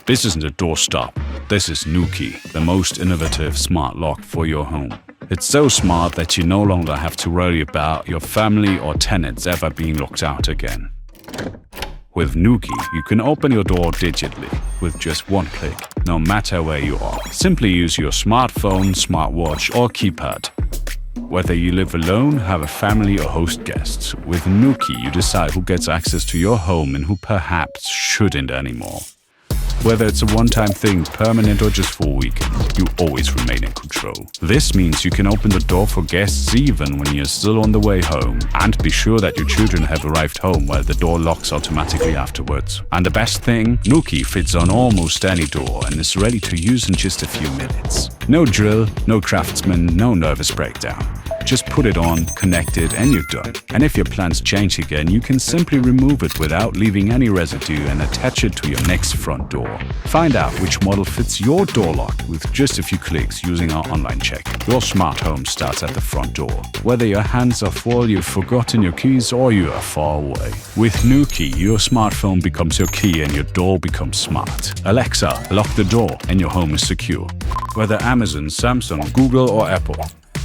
This isn't a doorstop. This is Nuki, the most innovative smart lock for your home. It's so smart that you no longer have to worry about your family or tenants ever being locked out again. With Nuki, you can open your door digitally with just one click, no matter where you are. Simply use your smartphone, smartwatch or keypad. Whether you live alone, have a family or host guests, with Nuki you decide who gets access to your home and who perhaps shouldn't anymore. Whether it's a one-time thing, permanent or just for a weekend, you always remain in control. This means you can open the door for guests even when you're still on the way home, and be sure that your children have arrived home while the door locks automatically afterwards. And the best thing, Nuki fits on almost any door and is ready to use in just a few minutes. No drill, no craftsman, no nervous breakdown. Just put it on, connect it, and you're done. And if your plans change again, you can simply remove it without leaving any residue and attach it to your next front door. Find out which model fits your door lock with just a few clicks using our online check. Your smart home starts at the front door. Whether your hands are full, you've forgotten your keys, or you are far away. With Nuki, your smartphone becomes your key and your door becomes smart. Alexa, lock the door and your home is secure. Whether Amazon, Samsung, Google or Apple,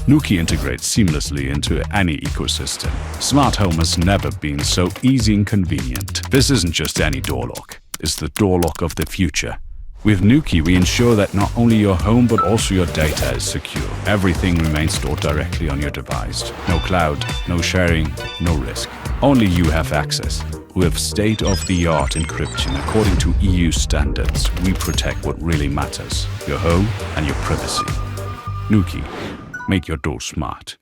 Nuki integrates seamlessly into any ecosystem. Smart home has never been so easy and convenient. This isn't just any door lock, it's the door lock of the future. With Nuki, we ensure that not only your home but also your data is secure. Everything remains stored directly on your device. No cloud, no sharing, no risk. Only you have access. With state-of-the-art encryption according to EU standards, we protect what really matters, your home and your privacy. Nuki. Make your door smart.